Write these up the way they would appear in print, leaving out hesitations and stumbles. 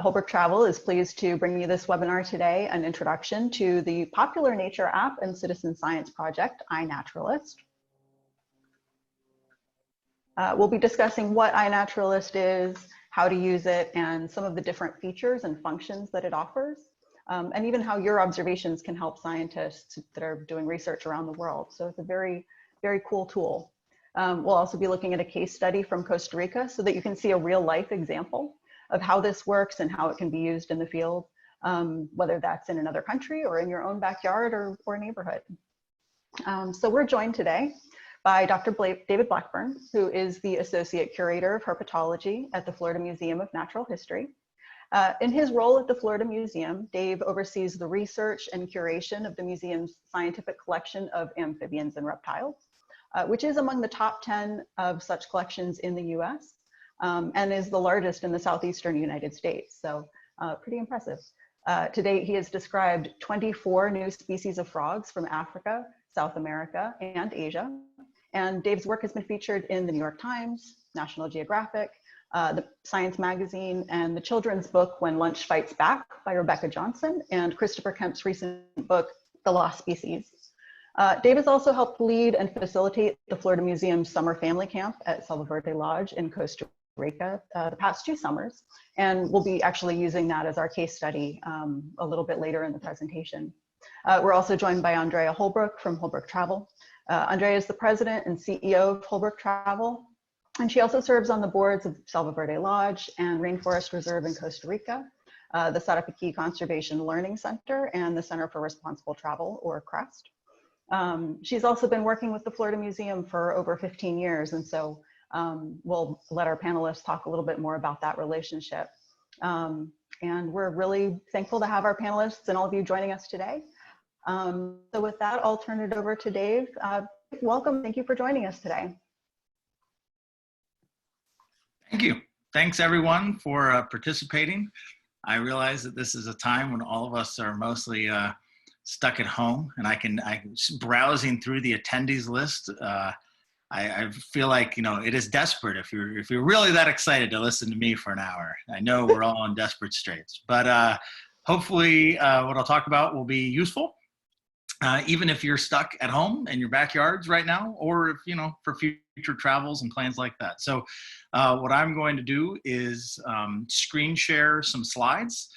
Holbrook Travel is pleased to bring you this webinar today, an introduction to the popular nature app and citizen science project, iNaturalist. We'll be discussing what iNaturalist is, how to use it, and some of the different features and functions that it offers, and even how your observations can help scientists that are doing research around the world. So it's a very, very cool tool. We'll also be looking at a case study from Costa Rica so that you can see a real life example of how this works and how it can be used in the field, whether that's in another country or in your own backyard or neighborhood. So we're joined today by Dr. David Blackburn, who is the Associate Curator of Herpetology at the Florida Museum of Natural History. In his role at the Florida Museum, Dave oversees the research and curation of the museum's scientific collection of amphibians and reptiles, which is among the top 10 of such collections in the US. And is the largest in the southeastern United States, so pretty impressive. To date, he has described 24 new species of frogs from Africa, South America, and Asia. And Dave's work has been featured in the New York Times, National Geographic, the Science Magazine, and the children's book, When Lunch Fights Back by Rebecca Johnson, and Christopher Kemp's recent book, The Lost Species. Dave has also helped lead and facilitate the Florida Museum's Summer Family Camp at Selva Verde Lodge in Costa Rica the past 2 summers, and we'll be actually using that as our case study a little bit later in the presentation. We're also joined by Andrea Holbrook from Holbrook Travel. Andrea is the president and CEO of Holbrook Travel, and she also serves on the boards of Selva Verde Lodge and Rainforest Reserve in Costa Rica, the Sarapiquí Conservation Learning Center, and the Center for Responsible Travel, or CREST. She's also been working with the Florida Museum for over 15 years, and so we'll let our panelists talk a little bit more about that relationship. And we're really thankful to have our panelists and all of you joining us today. So with that, I'll turn it over to Dave. Welcome, thank you for joining us today. Thank you. Thanks everyone for participating. I realize that this is a time when all of us are mostly stuck at home, and I'm browsing through the attendees list. I feel like, you know, it is desperate if you're really that excited to listen to me for an hour. I know we're all in desperate straits, but hopefully what I'll talk about will be useful, even if you're stuck at home in your backyards right now, or if, you know, for future travels and plans like that. So what I'm going to do is screen share some slides,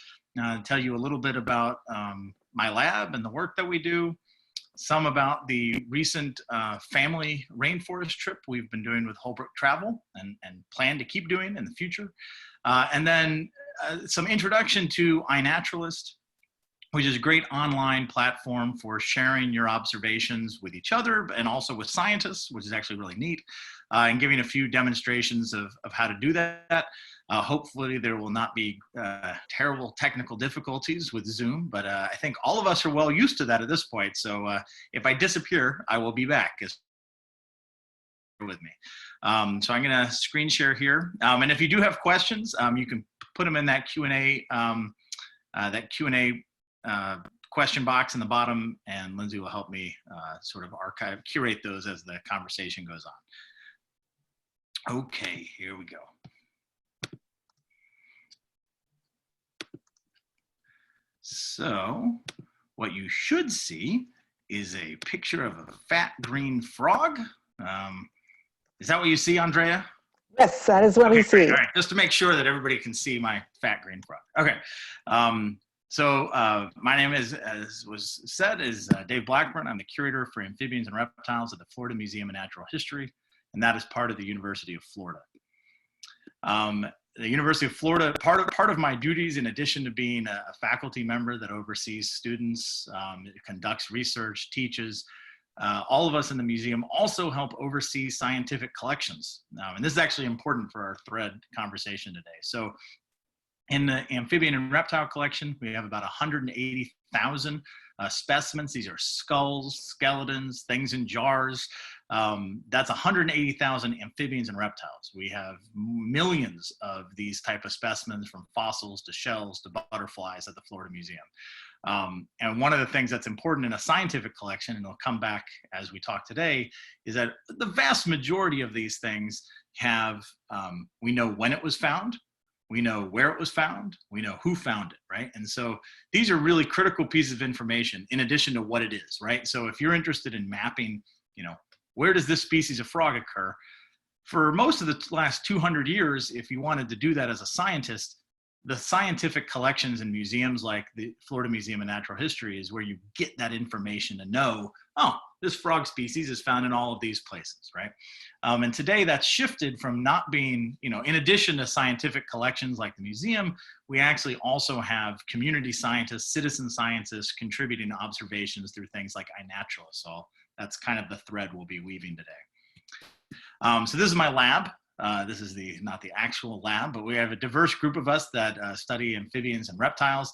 tell you a little bit about my lab and the work that we do, some about the recent family rainforest trip we've been doing with Holbrook Travel and plan to keep doing in the future. And then some introduction to iNaturalist, which is a great online platform for sharing your observations with each other and also with scientists, which is actually really neat, and giving a few demonstrations of how to do that. Hopefully there will not be terrible technical difficulties with Zoom, but I think all of us are well used to that at this point. So if I disappear, I will be back with me. So I'm gonna screen share here. And if you do have questions, you can put them in that Q&A question box in the bottom, and Lindsay will help me sort of curate those as the conversation goes on. Okay, here we go. So what you should see is a picture of a fat green frog. Is that what you see, Andrea? Yes, that is what we see. All right, just to make sure that everybody can see my fat green frog. Okay, so my name is, as was said, is Dave Blackburn. I'm the curator for amphibians and reptiles at the Florida Museum of Natural History, and that is part of the University of Florida. The University of Florida, part of my duties, in addition to being a faculty member that oversees students, conducts research, teaches, all of us in the museum also help oversee scientific collections. And this is actually important for our thread conversation today. So in the amphibian and reptile collection, we have about 180,000 specimens. These are skulls, skeletons, things in jars. That's 180,000 amphibians and reptiles. We have millions of these type of specimens, from fossils to shells to butterflies, at the Florida Museum. And one of the things that's important in a scientific collection, and it'll come back as we talk today, is that the vast majority of these things have, we know when it was found, We know where it was found. We know who found it, right? And so these are really critical pieces of information in addition to what it is, right? So if you're interested in mapping, where does this species of frog occur? For most of the last 200 years, if you wanted to do that as a scientist, the scientific collections and museums like the Florida Museum of Natural History is where you get that information to know, oh, this frog species is found in all of these places, right? And today that's shifted from not being, in addition to scientific collections like the museum, we actually also have community scientists, citizen scientists contributing observations through things like iNaturalist. So that's kind of the thread we'll be weaving today. So this is my lab. This is not the actual lab, but we have a diverse group of us that study amphibians and reptiles.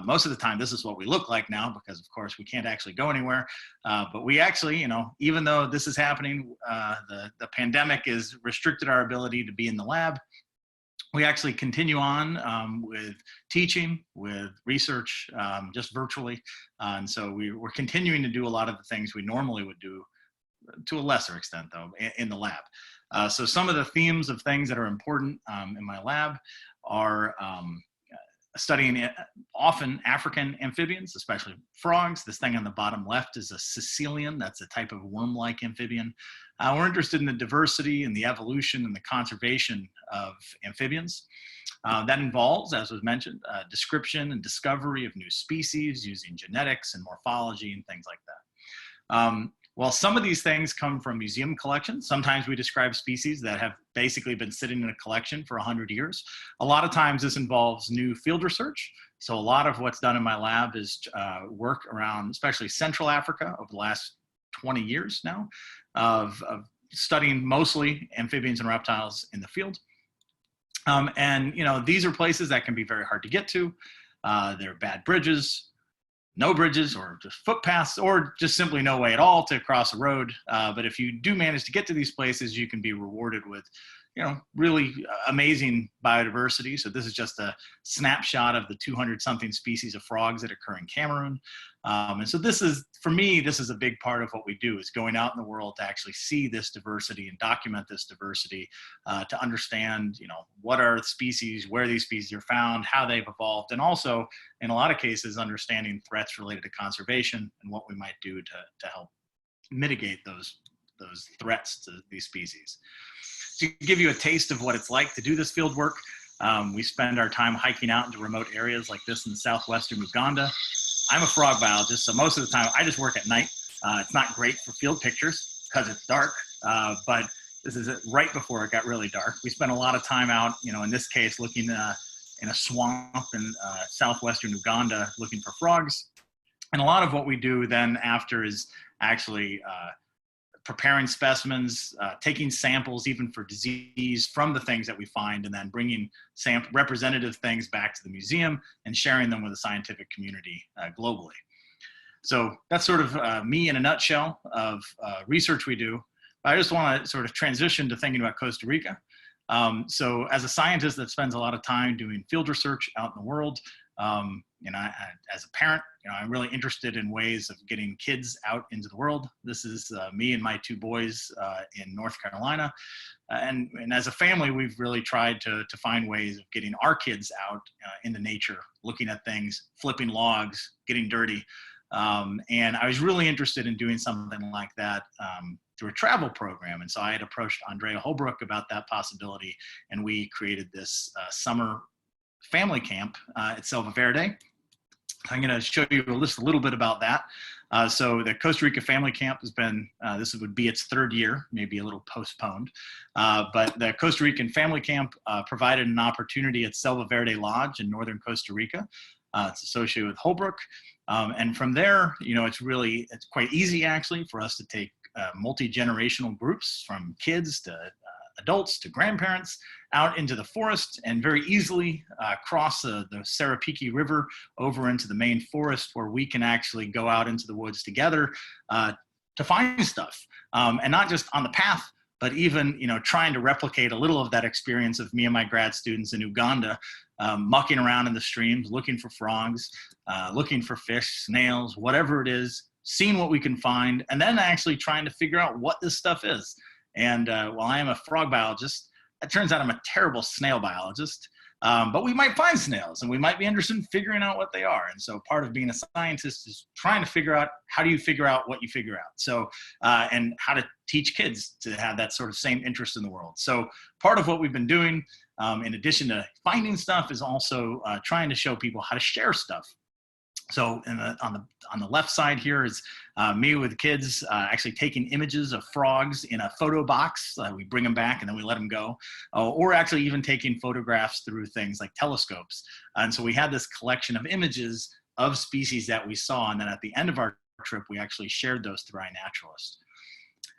Most of the time, this is what we look like now because, of course, we can't actually go anywhere. But we actually, even though this is happening, the pandemic has restricted our ability to be in the lab. We actually continue on with teaching, with research, just virtually. And so we're continuing to do a lot of the things we normally would do, to a lesser extent, though, in the lab. So some of the themes of things that are important in my lab are studying often African amphibians, especially frogs. This thing on the bottom left is a caecilian. That's a type of worm-like amphibian. We're interested in the diversity and the evolution and the conservation of amphibians. That involves, as was mentioned, description and discovery of new species using genetics and morphology and things like that. Well, some of these things come from museum collections. Sometimes we describe species that have basically been sitting in a collection for 100 years. A lot of times this involves new field research. So a lot of what's done in my lab is work around, especially Central Africa over the last 20 years now, of studying mostly amphibians and reptiles in the field. And these are places that can be very hard to get to. There are bad bridges, no bridges, or just footpaths, or just simply no way at all to cross a road. But if you do manage to get to these places, you can be rewarded with, really amazing biodiversity. So this is just a snapshot of the 200-something species of frogs that occur in Cameroon. And so this is, for me, this is a big part of what we do, is going out in the world to actually see this diversity and document this diversity, to understand, what are the species, where these species are found, how they've evolved, and also, in a lot of cases, understanding threats related to conservation and what we might do to help mitigate those threats to these species. To give you a taste of what it's like to do this field work, we spend our time hiking out into remote areas like this in southwestern Uganda. I'm a frog biologist, so most of the time I just work at night. It's not great for field pictures because it's dark, but this is right before it got really dark. We spent a lot of time out, in this case, looking in a swamp in southwestern Uganda looking for frogs. And a lot of what we do then after is actually preparing specimens, taking samples even for disease from the things that we find, and then bringing representative things back to the museum and sharing them with the scientific community globally. So that's sort of me in a nutshell of research we do. I just want to sort of transition to thinking about Costa Rica. So as a scientist that spends a lot of time doing field research out in the world, as a parent, I'm really interested in ways of getting kids out into the world. This is me and my two boys in North Carolina. And as a family, we've really tried to find ways of getting our kids out into nature, looking at things, flipping logs, getting dirty. And I was really interested in doing something like that through a travel program. And so I had approached Andrea Holbrook about that possibility, and we created this summer family camp at Selva Verde. I'm going to show you just a little bit about that. So the Costa Rica Family Camp has been, this would be its third year, maybe a little postponed. But the Costa Rican Family Camp provided an opportunity at Selva Verde Lodge in northern Costa Rica. It's associated with Holbrook. And from there, it's quite easy actually for us to take multi-generational groups from kids to adults to grandparents out into the forest and very easily cross the Sarapiqui River over into the main forest, where we can actually go out into the woods together to find stuff. And not just on the path, but even trying to replicate a little of that experience of me and my grad students in Uganda, mucking around in the streams, looking for frogs, looking for fish, snails, whatever it is, seeing what we can find, and then actually trying to figure out what this stuff is. And while I am a frog biologist, it turns out I'm a terrible snail biologist. But we might find snails, and we might be interested in figuring out what they are. And so part of being a scientist is trying to figure out, how do you figure out what you figure out? So, and how to teach kids to have that sort of same interest in the world. So part of what we've been doing, in addition to finding stuff, is also trying to show people how to share stuff. So on the left side here is me with kids actually taking images of frogs in a photo box. We bring them back and then we let them go. Or actually even taking photographs through things like telescopes. And so we had this collection of images of species that we saw. And then at the end of our trip, we actually shared those through iNaturalist.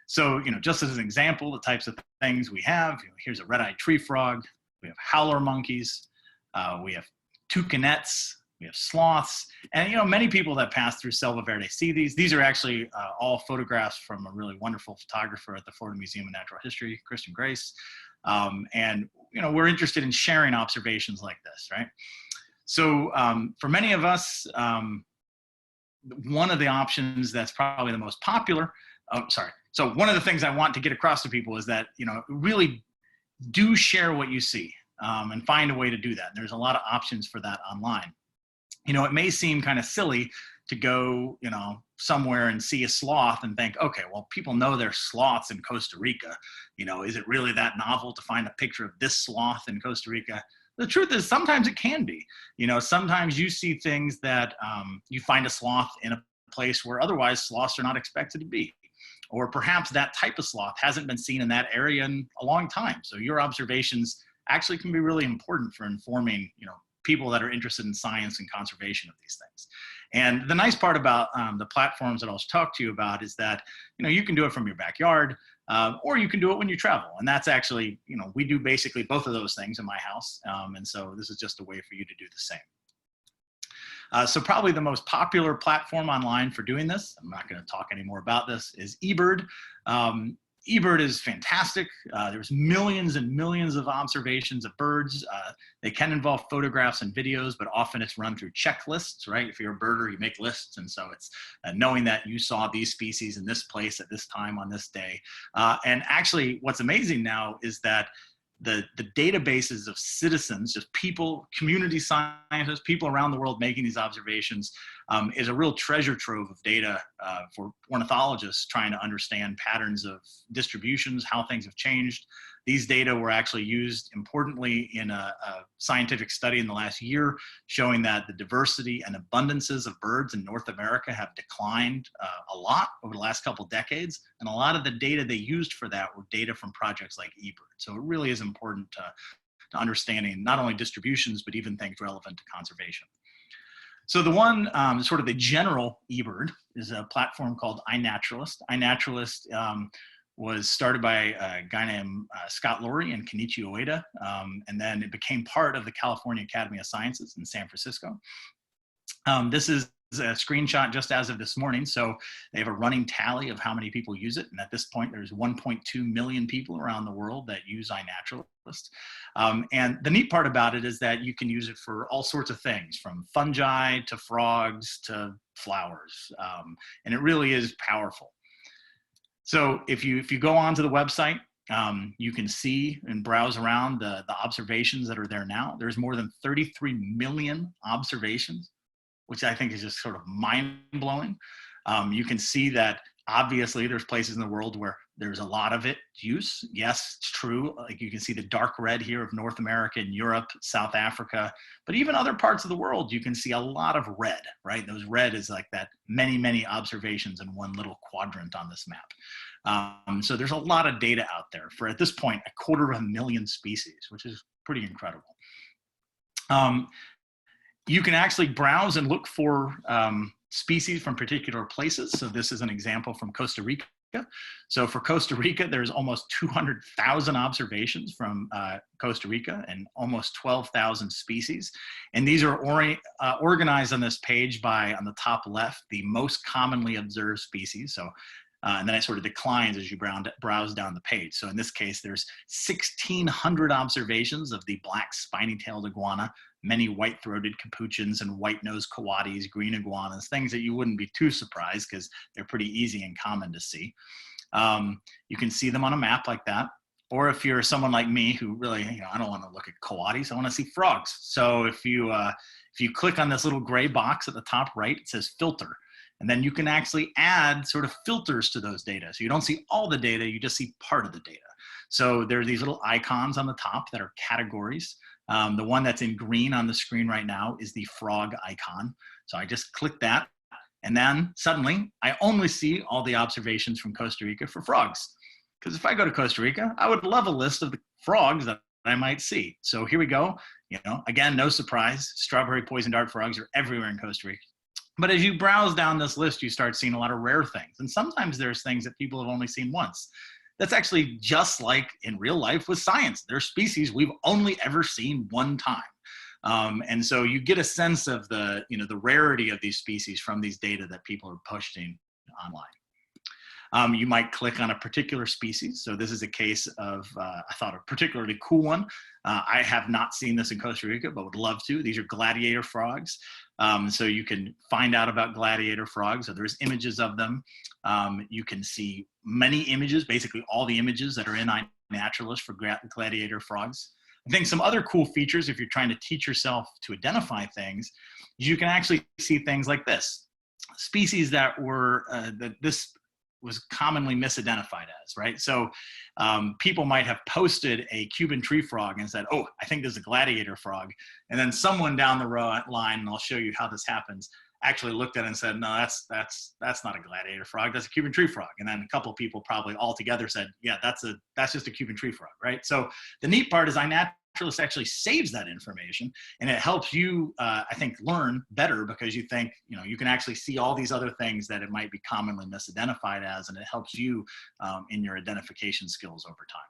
So, just as an example, the types of things we have, here's a red-eyed tree frog. We have howler monkeys. We have toucanettes. We have sloths, and many people that pass through Selva Verde see these. These are actually all photographs from a really wonderful photographer at the Florida Museum of Natural History, Kristen Grace. And we're interested in sharing observations like this, right? So for many of us, one of the options that's probably the most popular. So one of the things I want to get across to people is that really do share what you see, and find a way to do that. There's a lot of options for that online. It may seem kind of silly to go, somewhere and see a sloth and think, okay, well, people know there's sloths in Costa Rica. Is it really that novel to find a picture of this sloth in Costa Rica? The truth is, sometimes it can be. Sometimes you see things that you find a sloth in a place where otherwise sloths are not expected to be. Or perhaps that type of sloth hasn't been seen in that area in a long time. So your observations actually can be really important for informing, people that are interested in science and conservation of these things. And the nice part about the platforms that I'll talk to you about is that, you can do it from your backyard, or you can do it when you travel. And that's actually, we do basically both of those things in my house. And so this is just a way for you to do the same. So probably the most popular platform online for doing this, I'm not going to talk any more about this, is eBird. eBird is fantastic. There's millions and millions of observations of birds. They can involve photographs and videos, but often it's run through checklists, right? If you're a birder, you make lists. And so it's knowing that you saw these species in this place at this time on this day. And actually what's amazing now is that the databases of citizens, just people, community scientists, people around the world making these observations, is a real treasure trove of data for ornithologists trying to understand patterns of distributions, how things have changed. These data were actually used importantly in a scientific study in the last year, showing that the diversity and abundances of birds in North America have declined a lot over the last couple decades. And a lot of the data they used for that were data from projects like eBird. So it really is important to understanding not only distributions, but even things relevant to conservation. So the one, sort of the general eBird, is a platform called iNaturalist. iNaturalist was started by a guy named Scott Laurie and Kenichi Ueda, and then it became part of the California Academy of Sciences in San Francisco. This is a screenshot just as of this morning. So they have a running tally of how many people use it. And at this point, there's 1.2 million people around the world that use iNaturalist. And the neat part about it is that you can use it for all sorts of things, from fungi to frogs to flowers. And it really is powerful. So if you go onto the website, you can see and browse around the observations that are there now. There's more than 33 million observations, which I think is just sort of mind-blowing. You can see that obviously there's places in the world where there's a lot of use. Yes, it's true. Like you can see the dark red here of North America and Europe, South Africa, but even other parts of the world, you can see a lot of red, right? Those red is like that many, many observations in one little quadrant on this map. So there's a lot of data out there for, at this point, 250,000 species, which is pretty incredible. You can actually browse and look for species from particular places. So this is an example from Costa Rica. So for Costa Rica, there's almost 200,000 observations from Costa Rica and almost 12,000 species. And these are organized on this page by, on the top left, the most commonly observed species. So and then it sort of declines as you browse down the page. So in this case, there's 1,600 observations of the black spiny-tailed iguana, many white-throated capuchins and white-nosed coatis, green iguanas, things that you wouldn't be too surprised because they're pretty easy and common to see. You can see them on a map like that. Or if you're someone like me who really, I don't want to look at coatis, I want to see frogs. So if you click on this little gray box at the top right, it says filter. And then you can actually add sort of filters to those data. So you don't see all the data, you just see part of the data. So there are these little icons on the top that are categories. The one that's in green on the screen right now is the frog icon. So I just click that, and then suddenly I only see all the observations from Costa Rica for frogs. Because if I go to Costa Rica, I would love a list of the frogs that I might see. So here we go. Again, no surprise, strawberry poison dart frogs are everywhere in Costa Rica. But as you browse down this list, you start seeing a lot of rare things. And sometimes there's things that people have only seen once. That's actually just like in real life with science. There are species we've only ever seen one time. And so you get a sense of the rarity of these species from these data that people are posting online. You might click on a particular species. So this is a case of, I thought, a particularly cool one. I have not seen this in Costa Rica, but would love to. These are gladiator frogs. So you can find out about gladiator frogs. So there's images of them. You can see many images, basically all the images that are in iNaturalist for gladiator frogs. I think some other cool features, if you're trying to teach yourself to identify things, is you can actually see things like this. Species that were, this was commonly misidentified as, right? So people might have posted a Cuban tree frog and said, oh, I think this is a gladiator frog. And then someone down the line, and I'll show you how this happens, actually looked at it and said, no, that's not a gladiator frog, that's a Cuban tree frog. And then a couple of people probably all together said, yeah, that's just a Cuban tree frog, right? So the neat part is iNaturalist actually saves that information, and it helps you, I think, learn better, because you think, you can actually see all these other things that it might be commonly misidentified as, and it helps you in your identification skills over time.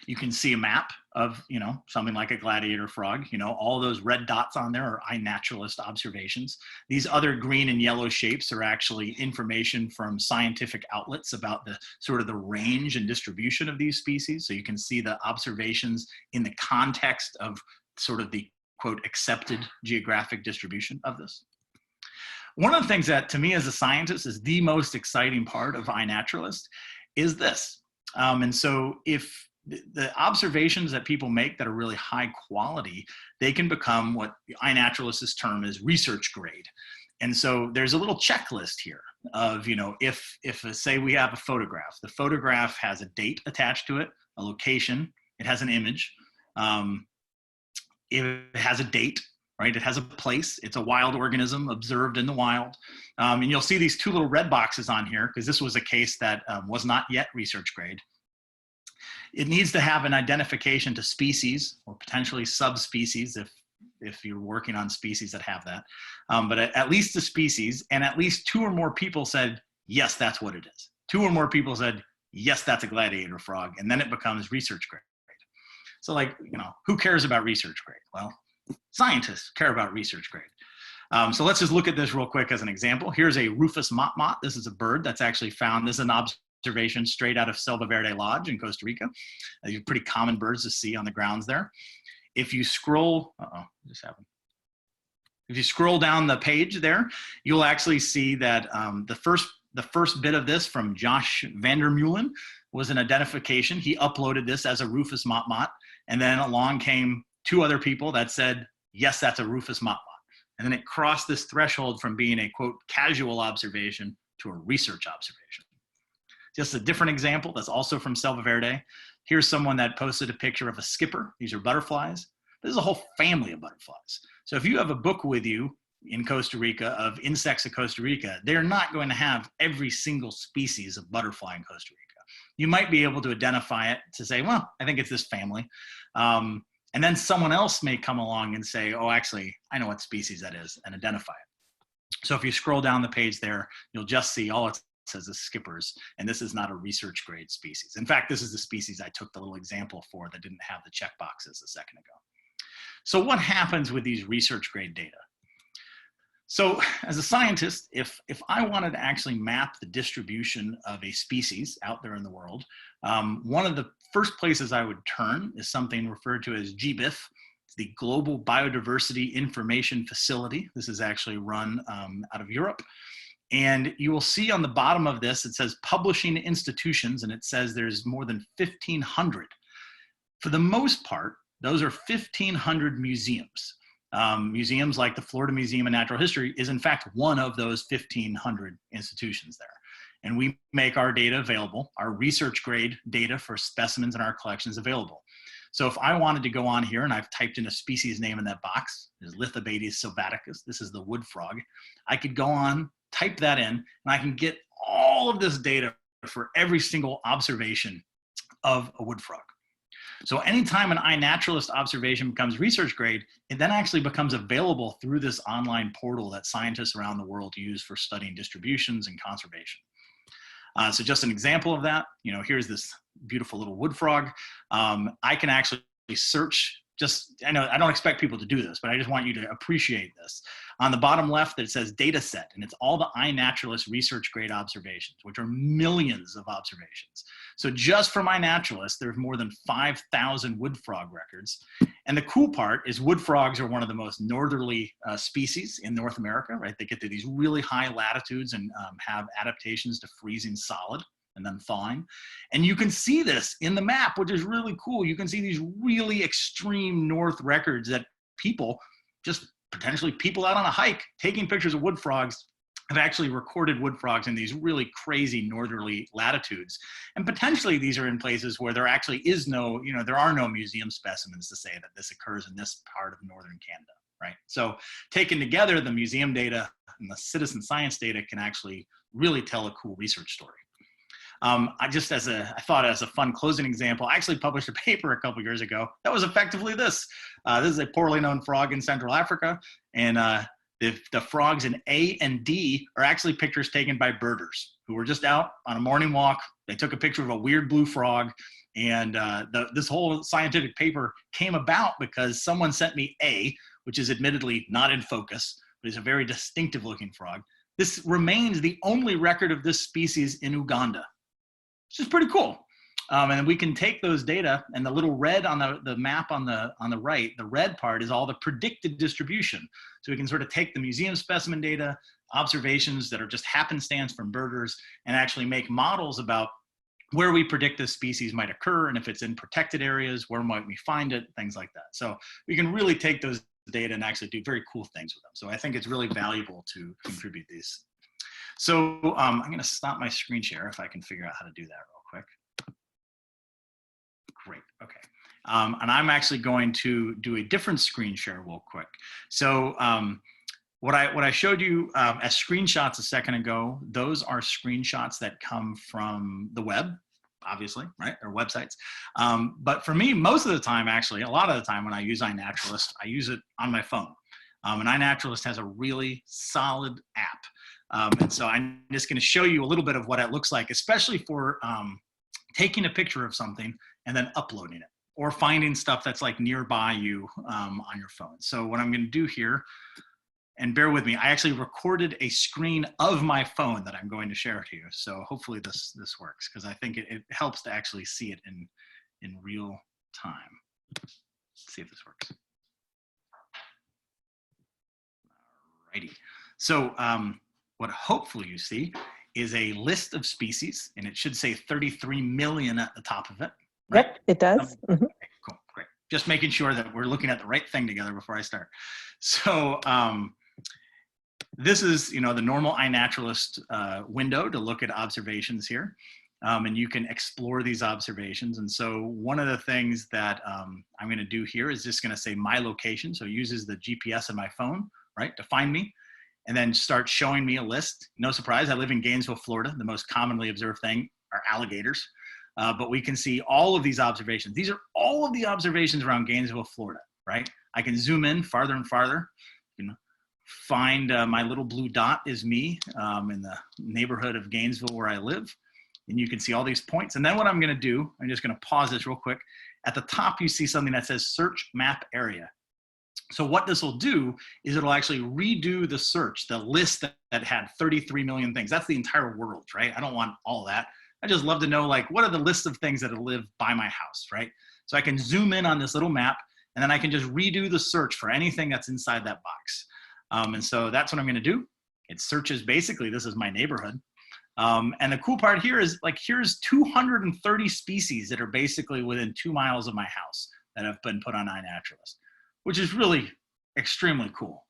You can see a map of, something like a gladiator frog. All those red dots on there are iNaturalist observations. These other green and yellow shapes are actually information from scientific outlets about the sort of the range and distribution of these species. So you can see the observations in the context of sort of the, quote, accepted geographic distribution of this. One of the things that, to me as a scientist, is the most exciting part of iNaturalist is this. And so if the observations that people make that are really high quality, they can become what iNaturalist's term is research grade. And so there's a little checklist here of, if say we have a photograph, the photograph has a date attached to it, a location, it has an image, it has a date, right? It has a place, it's a wild organism observed in the wild. And you'll see these two little red boxes on here, because this was a case that was not yet research grade. It needs to have an identification to species or potentially subspecies if you're working on species that have that. But at least the species, and at least 2 or more people said, yes, that's what it is. 2 or more people said, yes, that's a gladiator frog. And then it becomes research grade. So who cares about research grade? Well, scientists care about research grade. So let's just look at this real quick as an example. Here's a Rufous motmot. This is a bird that's actually found. This is an observation straight out of Selva Verde Lodge in Costa Rica. These are pretty common birds to see on the grounds there. If you scroll, If you scroll down the page there, you'll actually see that the first bit of this from Josh Vandermeulen was an identification. He uploaded this as a Rufous motmot, and then along came 2 other people that said, yes, that's a Rufous motmot. And then it crossed this threshold from being a, quote, casual observation to a research observation. Just a different example that's also from Selva Verde. Here's someone that posted a picture of a skipper. These are butterflies. This is a whole family of butterflies. So if you have a book with you in Costa Rica of insects of Costa Rica, they're not going to have every single species of butterfly in Costa Rica. You might be able to identify it to say, well, I think it's this family. And then someone else may come along and say, oh, actually, I know what species that is, and identify it. So if you scroll down the page there, you'll just see all it says is skippers, and this is not a research grade species. In fact, this is the species I took the little example for that didn't have the check boxes a second ago. So what happens with these research grade data? So as a scientist, if I wanted to actually map the distribution of a species out there in the world, one of the first places I would turn is something referred to as GBIF. It's the Global Biodiversity Information Facility. This is actually run out of Europe. And you will see on the bottom of this, it says publishing institutions, and it says there's more than 1,500. For the most part, those are 1,500 museums. Museums like the Florida Museum of Natural History is in fact one of those 1,500 institutions there. And we make our data available, our research grade data for specimens in our collections available. So if I wanted to go on here, and I've typed in a species name in that box, is Lithobates sylvaticus, this is the wood frog, I could go on, type that in, and I can get all of this data for every single observation of a wood frog. So anytime an iNaturalist observation becomes research grade, it then actually becomes available through this online portal that scientists around the world use for studying distributions and conservation. So just an example of that, here's this beautiful little wood frog. I can actually search, I know I don't expect people to do this, but I just want you to appreciate this. On the bottom left, it says data set, and it's all the iNaturalist research grade observations, which are millions of observations. So just from iNaturalist, there's more than 5,000 wood frog records. And the cool part is wood frogs are one of the most northerly species in North America, right? They get to these really high latitudes and have adaptations to freezing solid and then thawing. And you can see this in the map, which is really cool. You can see these really extreme north records that people, just potentially people out on a hike, taking pictures of wood frogs, have actually recorded wood frogs in these really crazy northerly latitudes. And potentially these are in places where there actually is no, there are no museum specimens to say that this occurs in this part of northern Canada, right? So taken together, the museum data and the citizen science data can actually really tell a cool research story. I thought as a fun closing example, I actually published a paper a couple years ago that was effectively this. This is a poorly known frog in Central Africa, and the frogs in A and D are actually pictures taken by birders who were just out on a morning walk. They took a picture of a weird blue frog, and this whole scientific paper came about because someone sent me A, which is admittedly not in focus, but is a very distinctive looking frog. This remains the only record of this species in Uganda, which is pretty cool. And then we can take those data, and the little red on the map on the right, the red part is all the predicted distribution. So we can sort of take the museum specimen data, observations that are just happenstance from birders, and actually make models about where we predict this species might occur, and if it's in protected areas, where might we find it, things like that. So we can really take those data and actually do very cool things with them. So I think it's really valuable to contribute these. So I'm going to stop my screen share if I can figure out how to do that real quick. Great, okay. And I'm actually going to do a different screen share real quick. So what I showed you as screenshots a second ago, those are screenshots that come from the web, obviously, right, or websites. But for me, most of the time, actually, a lot of the time when I use iNaturalist, I use it on my phone. And iNaturalist has a really solid app. And so I'm just going to show you a little bit of what it looks like, especially for taking a picture of something and then uploading it, or finding stuff that's like nearby you on your phone. So what I'm going to do here, and bear with me, I actually recorded a screen of my phone that I'm going to share to you. So hopefully this works, because I think it helps to actually see it in real time. Let's see if this works. Alrighty. So what hopefully you see is a list of species, and it should say 33 million at the top of it. Right? Yep, it does. Okay, cool, great. Just making sure that we're looking at the right thing together before I start. So this is, the normal iNaturalist window to look at observations here. And you can explore these observations. And so one of the things that I'm going to do here is just going to say my location. So it uses the GPS on my phone, right, to find me, and then start showing me a list. No surprise, I live in Gainesville, Florida. The most commonly observed thing are alligators. But we can see all of these observations. These are all of the observations around Gainesville, Florida, right? I can zoom in farther and farther. Find my little blue dot is me in the neighborhood of Gainesville where I live. And you can see all these points. And then what I'm going to do, I'm just going to pause this real quick. At the top, you see something that says search map area. So what this will do is it'll actually redo the search, the list that had 33 million things. That's the entire world, right? I don't want all that. I just love to know, like, what are the lists of things that live by my house, right? So I can zoom in on this little map, and then I can just redo the search for anything that's inside that box. And so that's what I'm going to do. It searches basically, this is my neighborhood. And the cool part here is like, here's 230 species that are basically within 2 miles of my house that have been put on iNaturalist, which is really extremely cool.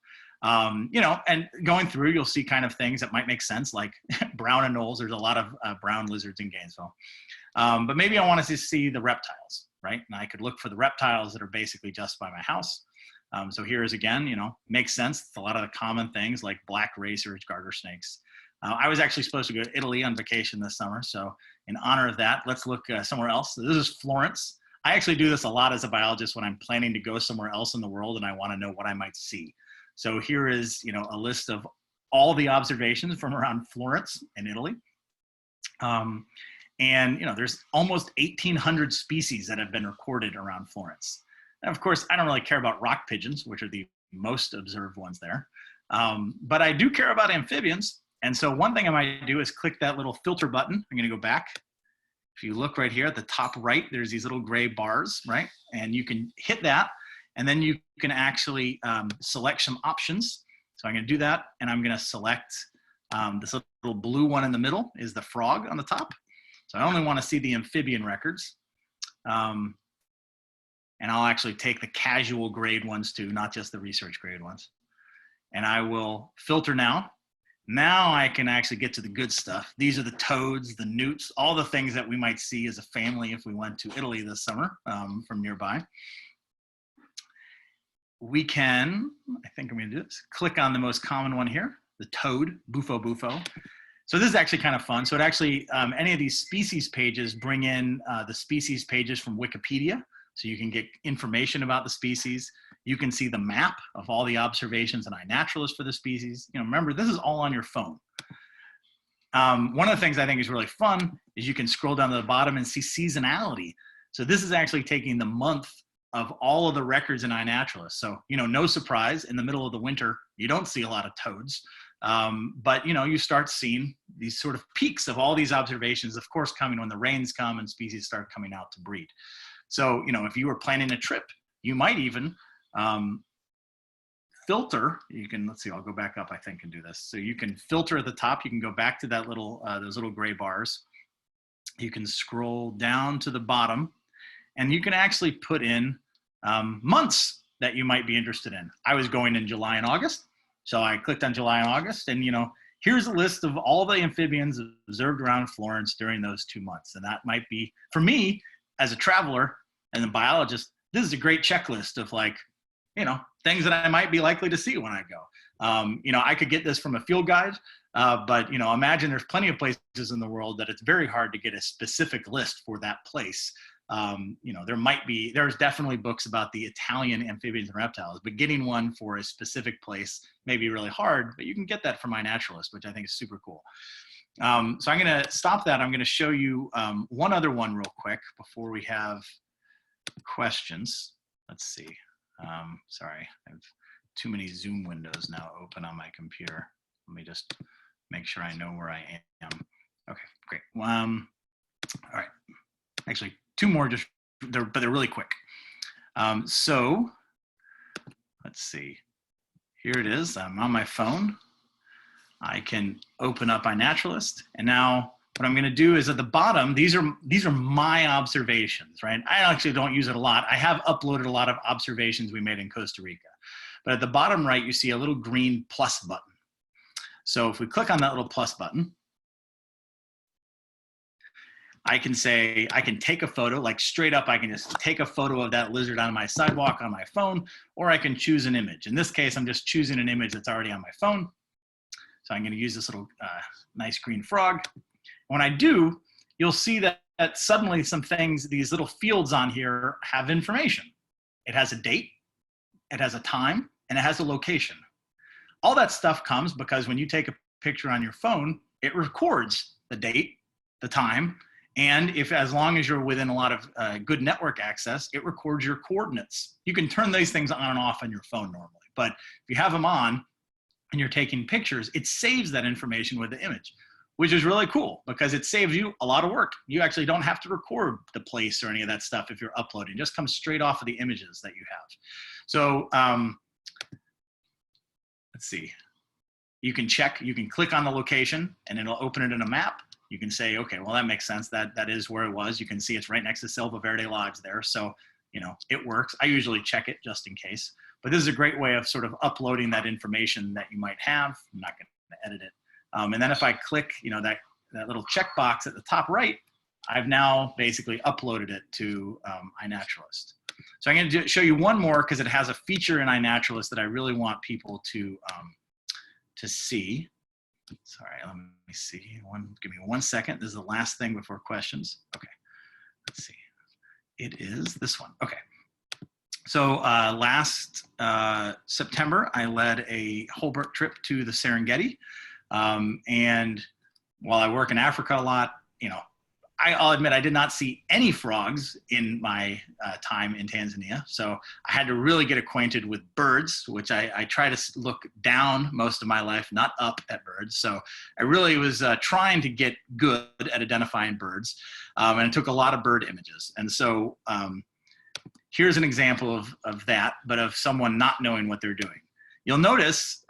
You know, and going through, you'll see kind of things that might make sense, like brown anoles. There's a lot of brown lizards in Gainesville. But maybe I wanted to see the reptiles, right? And I could look for the reptiles that are basically just by my house. So here is again, you know, makes sense. It's a lot of the common things like black racers, garter snakes. I was actually supposed to go to Italy on vacation this summer. So in honor of that, let's look somewhere else. So this is Florence. I actually do this a lot as a biologist when I'm planning to go somewhere else in the world and I want to know what I might see. So here is, you know, a list of all the observations from around Florence in Italy. And, you know, there's almost 1,800 species that have been recorded around Florence. And of course, I don't really care about rock pigeons, which are the most observed ones there. But I do care about amphibians. And so one thing I might do is click that little filter button. I'm going to go back. If you look right here at the top right, there's these little gray bars, right? And you can hit that. And then you can actually select some options. So I'm going to do that. And I'm going to select this little blue one in the middle is the frog on the top. So I only want to see the amphibian records. And I'll actually take the casual grade ones too, not just the research grade ones. And I will filter now. Now I can actually get to the good stuff. These are the toads, the newts, all the things that we might see as a family if we went to Italy this summer from nearby. We can, I think I'm going to do this, click on the most common one here, the toad, bufo bufo. So this is actually kind of fun. So it actually, any of these species pages bring in the species pages from Wikipedia. So you can get information about the species. You can see the map of all the observations in iNaturalist for the species. You know, remember, this is all on your phone. One of the things I think is really fun is you can scroll down to the bottom and see seasonality. So this is actually taking the month of all of the records in iNaturalist. So, you know, no surprise, in the middle of the winter, you don't see a lot of toads. But, you know, you start seeing these sort of peaks of all these observations, of course, coming when the rains come and species start coming out to breed. So, you know, if you were planning a trip, you might even filter. You can, let's see, I'll go back up, I think, and do this. So you can filter at the top. You can go back to that little, those little gray bars. You can scroll down to the bottom and you can actually put in months that you might be interested in. I was going in July and August. So I clicked on July and August and, you know, here's a list of all the amphibians observed around Florence during those 2 months. And that might be, for me, as a traveler and a biologist, this is a great checklist of like, you know, things that I might be likely to see when I go. You know, I could get this from a field guide, but, you know, imagine there's plenty of places in the world that it's very hard to get a specific list for that place. You know, there's definitely books about the Italian amphibians and reptiles, but getting one for a specific place may be really hard, but you can get that from iNaturalist, which I think is super cool. So I'm going to stop that. I'm going to show you one other one real quick before we have questions. Let's see. Sorry, I have too many Zoom windows now open on my computer. Let me just make sure I know where I am. Okay, great. All right. Actually, two more, but they're really quick. So let's see. Here it is. I'm on my phone. I can open up iNaturalist, and now what I'm going to do is at the bottom, these are my observations, right? I actually don't use it a lot. I have uploaded a lot of observations we made in Costa Rica. But at the bottom right, you see a little green plus button. So if we click on that little plus button, I can say, I can take a photo, like straight up, I can just take a photo of that lizard on my sidewalk on my phone, or I can choose an image. In this case, I'm just choosing an image that's already on my phone. So I'm going to use this little nice green frog. When I do, you'll see that suddenly some things, these little fields on here have information. It has a date, it has a time, and it has a location. All that stuff comes because when you take a picture on your phone, it records the date, the time, and as long as you're within a lot of good network access, it records your coordinates. You can turn these things on and off on your phone normally, but if you have them on and you're taking pictures, it saves that information with the image, which is really cool because it saves you a lot of work. You actually don't have to record the place or any of that stuff if you're uploading. It just comes straight off of the images that you have. So let's see. you can check, you can click on the location and it'll open it in a map. You can say, okay, well, that makes sense. That is where it was. You can see it's right next to Selva Verde Lodge there. So, you know, it works. I usually check it just in case. But this is a great way of sort of uploading that information that you might have. I'm not going to edit it. And then if I click, you know, that little checkbox at the top right, I've now basically uploaded it to iNaturalist. So I'm going to show you one more because it has a feature in iNaturalist that I really want people to see. Sorry, let me see. Give me 1 second. This is the last thing before questions. Okay, let's see. It is this one. Okay. So last September, I led a Holbrook trip to the Serengeti. And while I work in Africa a lot, you know, I'll admit I did not see any frogs in my time in Tanzania. So I had to really get acquainted with birds, which I try to look down most of my life, not up at birds. So I really was trying to get good at identifying birds. And it took a lot of bird images. And so here's an example of that, but of someone not knowing what they're doing. You'll notice,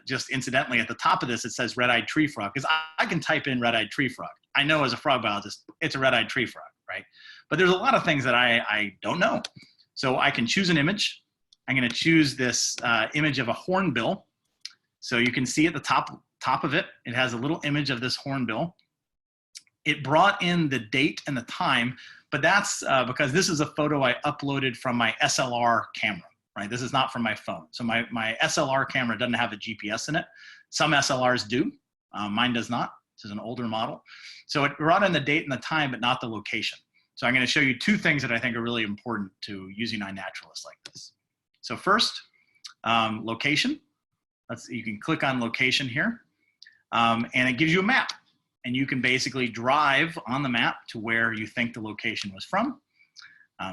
just incidentally, at the top of this, it says red-eyed tree frog, because I can type in red-eyed tree frog. I know as a frog biologist, it's a red-eyed tree frog, right? But there's a lot of things that I don't know. So I can choose an image. I'm going to choose this image of a hornbill. So you can see at the top of it, it has a little image of this hornbill. It brought in the date and the time, but that's because this is a photo I uploaded from my SLR camera. Right, this is not from my phone. So my SLR camera doesn't have a GPS in it. Some SLRs do, mine does not. This is an older model. So it brought in the date and the time, but not the location. So I'm gonna show you two things that I think are really important to using iNaturalist like this. So first, location. You can click on location here, and it gives you a map. And you can basically drive on the map to where you think the location was from.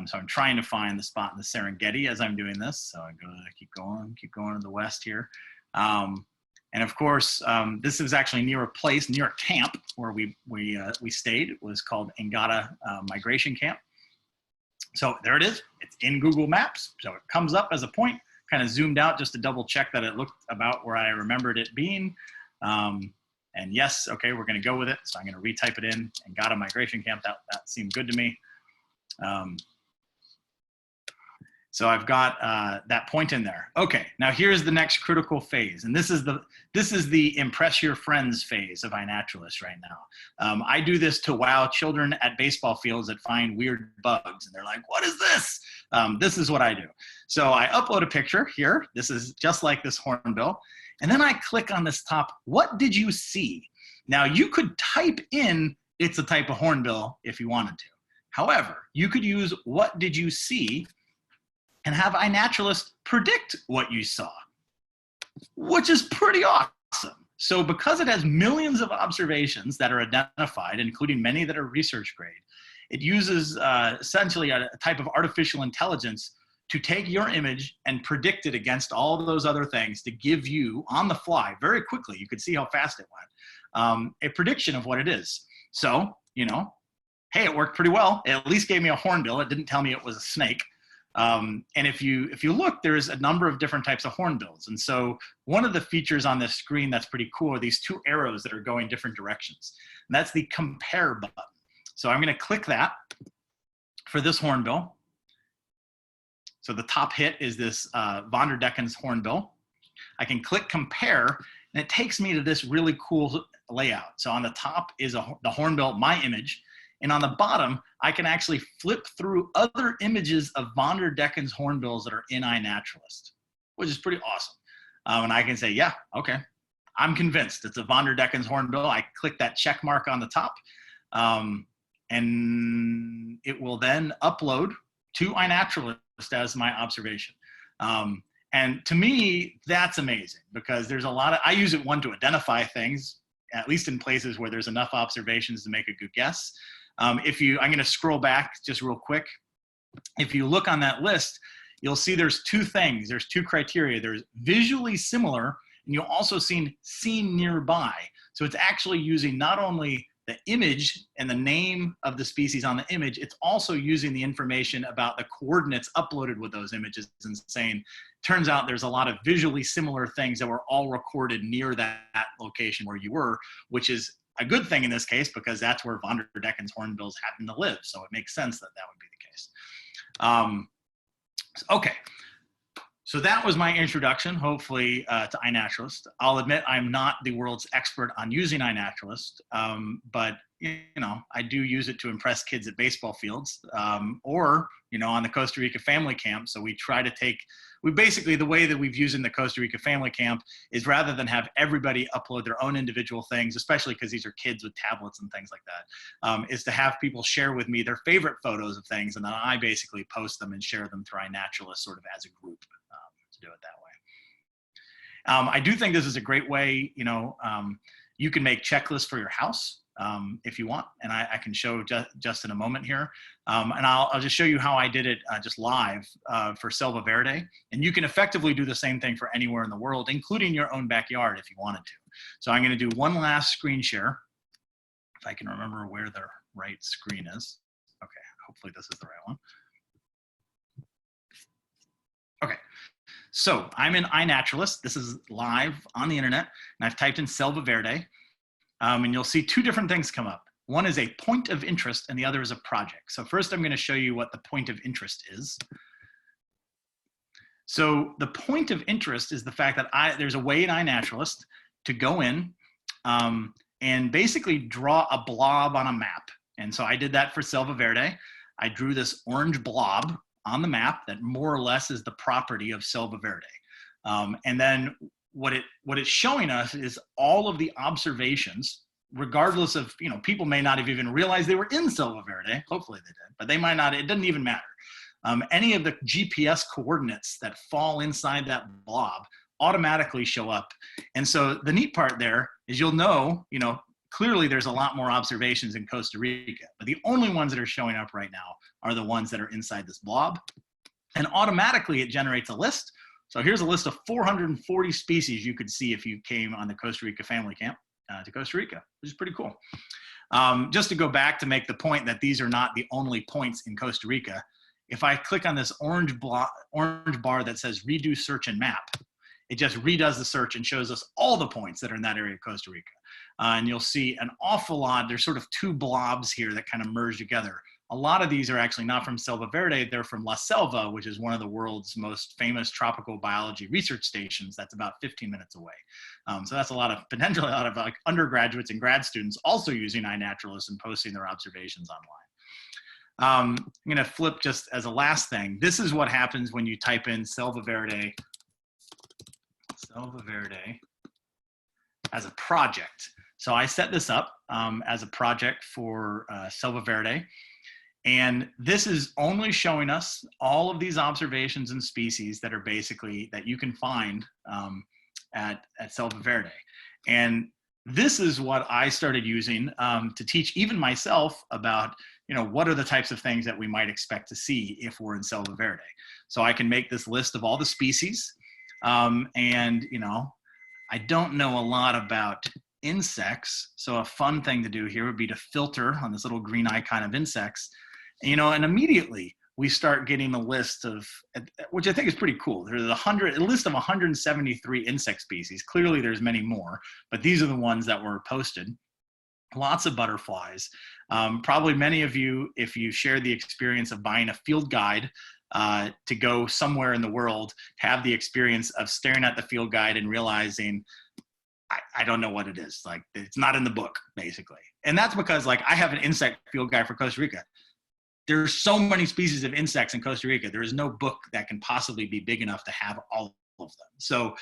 So I'm trying to find the spot in the Serengeti as I'm doing this. So I keep going to the west here. And of course, this is actually near a place, near a camp where we stayed. It was called Ngata Migration Camp. So there it is. It's in Google Maps. So it comes up as a point, kind of zoomed out just to double check that it looked about where I remembered it being. And yes, okay, we're going to go with it. So I'm going to retype it in. Ngata Migration Camp. That seemed good to me. So I've got that point in there. Okay, now here's the next critical phase, and this is the impress your friends phase of iNaturalist right now. I do this to wow children at baseball fields that find weird bugs, and they're like, "What is this?" This is what I do. So I upload a picture here. This is just like this hornbill, and then I click on this top. What did you see? Now you could type in it's a type of hornbill if you wanted to. However, you could use what did you see and have iNaturalist predict what you saw, which is pretty awesome. So because it has millions of observations that are identified, including many that are research grade, it uses essentially a type of artificial intelligence to take your image and predict it against all of those other things to give you, on the fly, very quickly, you could see how fast it went, a prediction of what it is. So, you know, hey, it worked pretty well. It at least gave me a hornbill. It didn't tell me it was a snake. And if you look, there's a number of different types of hornbills. And so one of the features on this screen that's pretty cool are these two arrows that are going different directions. And that's the compare button. So I'm going to click that for this hornbill. So the top hit is this von der Decken's hornbill. I can click compare, and it takes me to this really cool layout. So on the top is the hornbill, my image. And on the bottom, I can actually flip through other images of von der Decken's hornbills that are in iNaturalist, which is pretty awesome. And I can say, yeah, okay, I'm convinced it's a von der Decken's hornbill. I click that check mark on the top, and it will then upload to iNaturalist as my observation. And to me, that's amazing because there's a lot of, I use it to identify things, at least in places where there's enough observations to make a good guess. I'm going to scroll back just real quick. If you look on that list, you'll see there's two things. There's two criteria. There's visually similar, and you'll also see seen nearby. So it's actually using not only the image and the name of the species on the image, it's also using the information about the coordinates uploaded with those images and saying, turns out there's a lot of visually similar things that were all recorded near that location where you were, which is a good thing in this case, because that's where von der Decken's hornbills happen to live. So it makes sense that that would be the case. Okay. So that was my introduction, hopefully, to iNaturalist. I'll admit I'm not the world's expert on using iNaturalist, but I do use it to impress kids at baseball fields, or on the Costa Rica Family Camp. So we try to basically, the way that we've used in the Costa Rica Family Camp is, rather than have everybody upload their own individual things, especially because these are kids with tablets and things like that, is to have people share with me their favorite photos of things, and then I basically post them and share them through iNaturalist sort of as a group. To do it that way. I do think this is a great way, you can make checklists for your house if you want, and I can show just in a moment here. And I'll just show you how I did it just live for Selva Verde. And you can effectively do the same thing for anywhere in the world, including your own backyard if you wanted to. So I'm going to do one last screen share, if I can remember where the right screen is. Okay, hopefully this is the right one. Okay. So I'm in iNaturalist. This is live on the internet, and I've typed in Selva Verde, and you'll see two different things come up. One is a point of interest, and the other is a project. So first, I'm going to show you what the point of interest is. So the point of interest is the fact that there's a way in iNaturalist to go in and basically draw a blob on a map. And so I did that for Selva Verde. I drew this orange blob on the map that more or less is the property of Selva Verde. And then what it's showing us is all of the observations, regardless of, people may not have even realized they were in Selva Verde. Hopefully they did, but they might not, it doesn't even matter. Any of the GPS coordinates that fall inside that blob automatically show up. And so the neat part there is you'll know, clearly there's a lot more observations in Costa Rica, but the only ones that are showing up right now are the ones that are inside this blob. And automatically it generates a list. So here's a list of 440 species you could see if you came on the Costa Rica Family Camp to Costa Rica, which is pretty cool. Just to go back to make the point that these are not the only points in Costa Rica, if I click on this orange bar that says redo search and map, it just redoes the search and shows us all the points that are in that area of Costa Rica. And you'll see an awful lot. There's sort of two blobs here that kind of merge together. A lot of these are actually not from Selva Verde. They're from La Selva, which is one of the world's most famous tropical biology research stations. That's about 15 minutes away. So that's potentially a lot of like undergraduates and grad students also using iNaturalist and posting their observations online. I'm going to flip just as a last thing. This is what happens when you type in Selva Verde as a project. So I set this up as a project for Selva Verde. And this is only showing us all of these observations and species that are basically, that you can find at Selva Verde. And this is what I started using to teach even myself about, what are the types of things that we might expect to see if we're in Selva Verde. So I can make this list of all the species. And, I don't know a lot about insects. So a fun thing to do here would be to filter on this little green icon of insects, and immediately we start getting a list of, which I think is pretty cool. There's a list of 173 insect species. Clearly there's many more, but these are the ones that were posted. Lots of butterflies. Probably many of you, if you share the experience of buying a field guide to go somewhere in the world, have the experience of staring at the field guide and realizing, I don't know what it is. Like, it's not in the book, basically. And that's because, like, I have an insect field guide for Costa Rica. There's so many species of insects in Costa Rica. There is no book that can possibly be big enough to have all of them. So,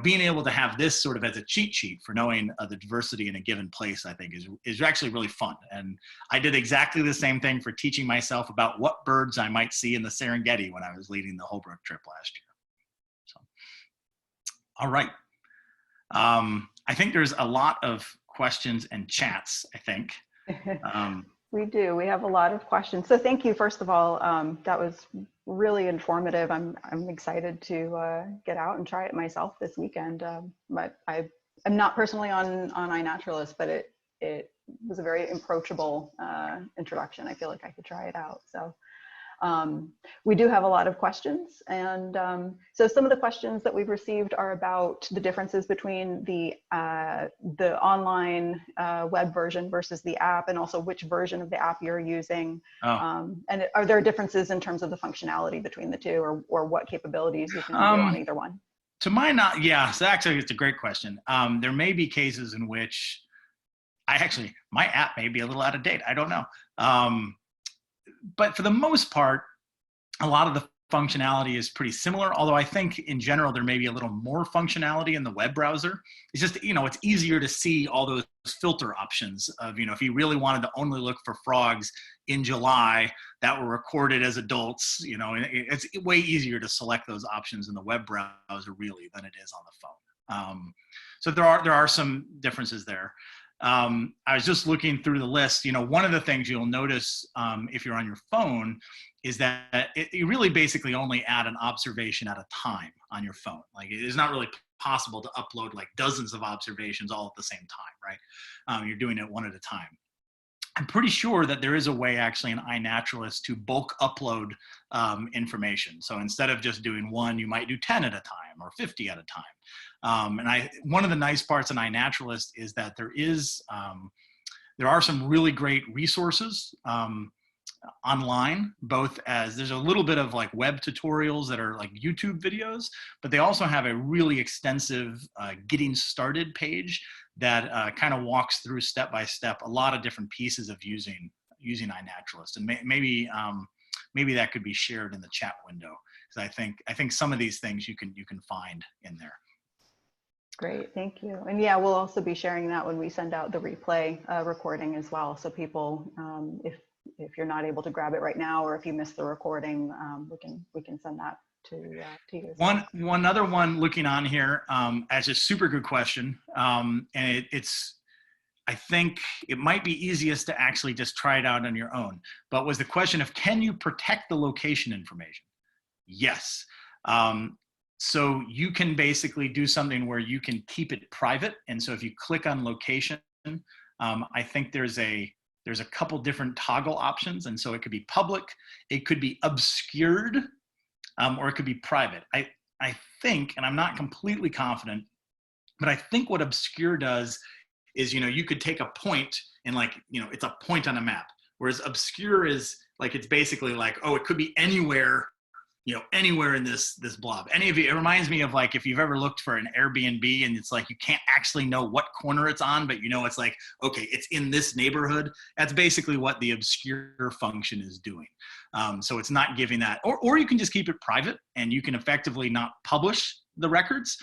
being able to have this sort of as a cheat sheet for knowing the diversity in a given place, I think is actually really fun. And I did exactly the same thing for teaching myself about what birds I might see in the Serengeti when I was leading the Holbrook trip last year. So, all right. I think there's a lot of questions and chats, I think. We do. We have a lot of questions. So thank you, first of all. That was really informative. I'm excited to get out and try it myself this weekend. But I'm not personally on iNaturalist, but it was a very approachable introduction. I feel like I could try it out. So we do have a lot of questions, and so some of the questions that we've received are about the differences between the online web version versus the app, and also which version of the app you're using. And are there differences in terms of the functionality between the two, or what capabilities you can do on either one? To my knowledge, yeah, so actually it's a great question. There may be cases in which my app may be a little out of date. I don't know. But for the most part, a lot of the functionality is pretty similar, although I think in general there may be a little more functionality in the web browser. It's just, it's easier to see all those filter options of, if you really wanted to only look for frogs in July that were recorded as adults, it's way easier to select those options in the web browser really than it is on the phone. So there are some differences there. I was just looking through the list. One of the things you'll notice if you're on your phone is that you really basically only add an observation at a time on your phone. Like, it is not really possible to upload like dozens of observations all at the same time, right? You're doing it one at a time. I'm pretty sure that there is a way actually in iNaturalist to bulk upload information. So instead of just doing one, you might do 10 at a time or 50 at a time. And one of the nice parts in iNaturalist is that there are some really great resources online, both as there's a little bit of like web tutorials that are like YouTube videos, but they also have a really extensive getting started page that kind of walks through step by step a lot of different pieces of using iNaturalist. And maybe that could be shared in the chat window, because I think some of these things you can find in there. Great, thank you. And yeah, we'll also be sharing that when we send out the replay recording as well. So people, if you're not able to grab it right now, or if you missed the recording, we can send that to you as well. One other one looking on here as a super good question, and I think it might be easiest to actually just try it out on your own, but was the question of, can you protect the location information? Yes. So you can basically do something where you can keep it private. And so if you click on location, I think there's a couple different toggle options. And so it could be public, it could be obscured, or it could be private. I think, and I'm not completely confident, but I think what obscure does is, you could take a point and it's a point on a map. Whereas obscure is like, it's basically like, oh, it could be anywhere, anywhere in this blob. It reminds me of like, if you've ever looked for an Airbnb and it's like, you can't actually know what corner it's on, but it's like, okay, it's in this neighborhood. That's basically what the obscure function is doing. So it's not giving that, or you can just keep it private and you can effectively not publish the records.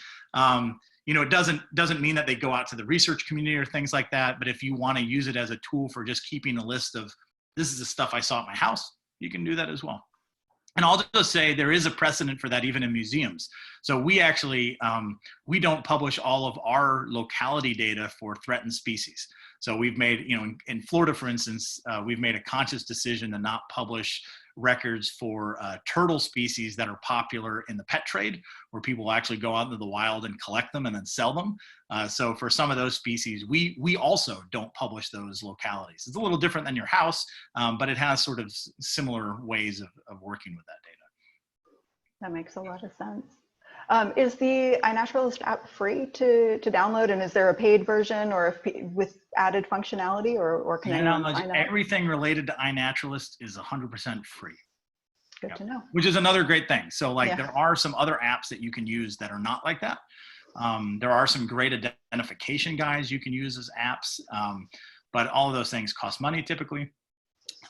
It doesn't mean that they go out to the research community or things like that. But if you want to use it as a tool for just keeping a list of, this is the stuff I saw at my house, you can do that as well. And I'll just say there is a precedent for that even in museums. So we actually, we don't publish all of our locality data for threatened species. So we've made, in Florida, for instance, we've made a conscious decision to not publish records for turtle species that are popular in the pet trade, where people will actually go out into the wild and collect them and then sell them. So for some of those species, we also don't publish those localities. It's a little different than your house, but it has sort of similar ways of working with that data. That makes a lot of sense. Is the iNaturalist app free to download, and is there a paid version or with added functionality, or can anyone sign up? Everything related to iNaturalist is 100% free. Good to know. Which is another great thing. So there are some other apps that you can use that are not like that. There are some great identification guides you can use as apps, but all of those things cost money typically.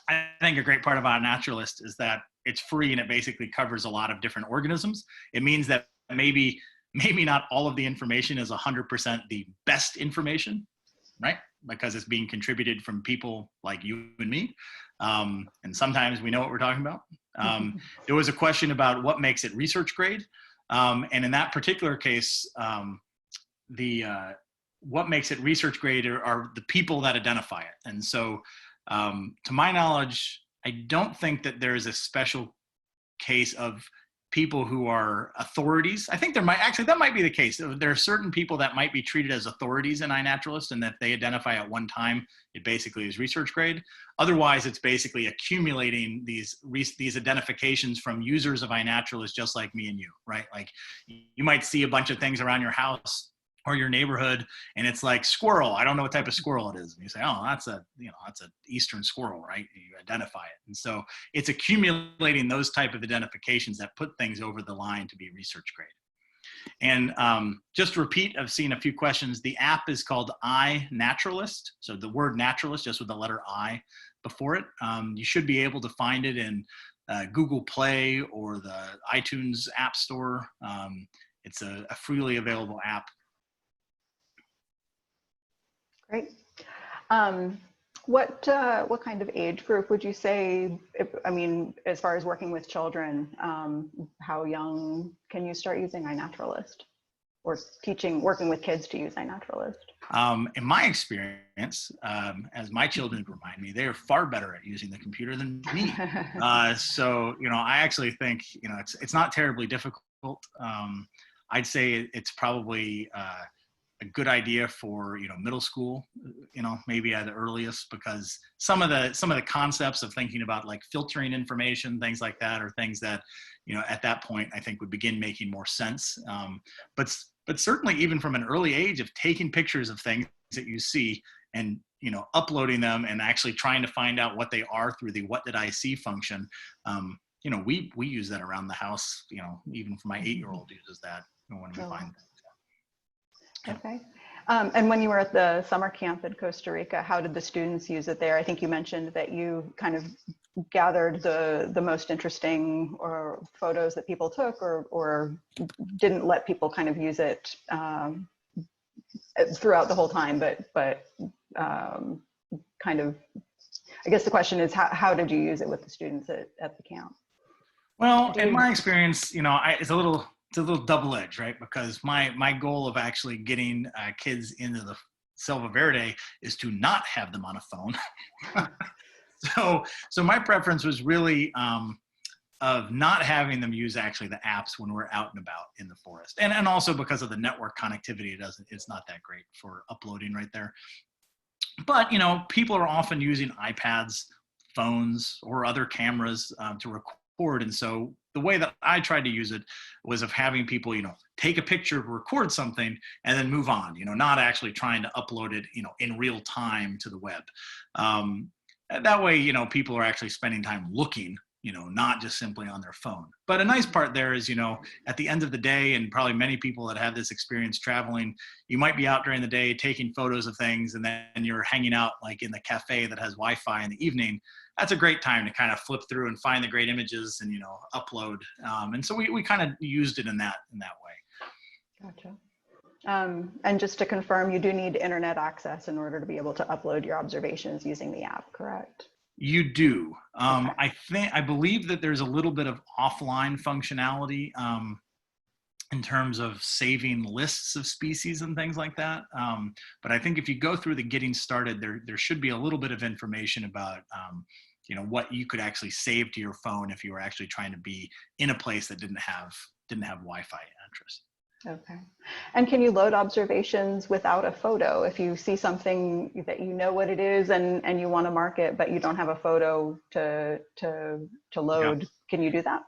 I think a great part about iNaturalist is that it's free and it basically covers a lot of different organisms. It means that maybe not all of the information is 100% the best information, right? Because it's being contributed from people like you and me. And sometimes we know what we're talking about. There was a question about what makes it research grade. And in that particular case, what makes it research grade are the people that identify it. And so to my knowledge, I don't think that there is a special case of people who are authorities. I think that might be the case. There are certain people that might be treated as authorities in iNaturalist, and that they identify at one time, it basically is research grade. Otherwise, it's basically accumulating these identifications from users of iNaturalist, just like me and you, right? Like you might see a bunch of things around your house or your neighborhood, and it's like squirrel. I don't know what type of squirrel it is. And you say, oh, that's an eastern squirrel, right? You identify it. And so it's accumulating those type of identifications that put things over the line to be research grade. And just to repeat, I've seen a few questions. The app is called iNaturalist. So the word naturalist, just with the letter I before it. You should be able to find it in Google Play or the iTunes App Store. It's a freely available app. Great. What kind of age group would you say, as far as working with children, how young can you start using iNaturalist, or working with kids to use iNaturalist? In my experience, as my children remind me, they are far better at using the computer than me. So, I actually think, it's not terribly difficult. I'd say it's probably a good idea for middle school, maybe at the earliest, because some of the concepts of thinking about like filtering information, things like that, are things that at that point I think would begin making more sense. But certainly even from an early age of taking pictures of things that you see and uploading them and actually trying to find out what they are through the what did I see function. We use that around the house. Even for my 8-year-old uses that when we find things. Okay. And when you were at the summer camp in Costa Rica, how did the students use it there? I think you mentioned that you kind of gathered the most interesting or photos that people took, or didn't let people kind of use it throughout the whole time, but kind of, I guess the question is, how did you use it with the students at the camp? Well, in my experience, it's a little double-edged, right? Because my goal of actually getting kids into the Selva Verde is to not have them on a phone. So my preference was really of not having them use actually the apps when we're out and about in the forest, and also because of the network connectivity, it's not that great for uploading right there. But people are often using iPads, phones, or other cameras to record, and so the way that I tried to use it was of having people, take a picture, record something, and then move on, not actually trying to upload it, in real time to the web. That way, people are actually spending time looking, not just simply on their phone. But a nice part there is, at the end of the day, and probably many people that have this experience traveling, you might be out during the day taking photos of things, and then you're hanging out like in the cafe that has Wi-Fi in the evening. That's a great time to kind of flip through and find the great images and, upload. And so we kind of used it in that way. Gotcha. And just to confirm, you do need internet access in order to be able to upload your observations using the app, correct? You do. Okay. I believe that there's a little bit of offline functionality in terms of saving lists of species and things like that. But I think if you go through the getting started, there should be a little bit of information about what you could actually save to your phone if you were actually trying to be in a place that didn't have Wi-Fi interest. Okay. And can you load observations without a photo? If you see something that what it is and you want to mark it, but you don't have a photo to load, Can you do that?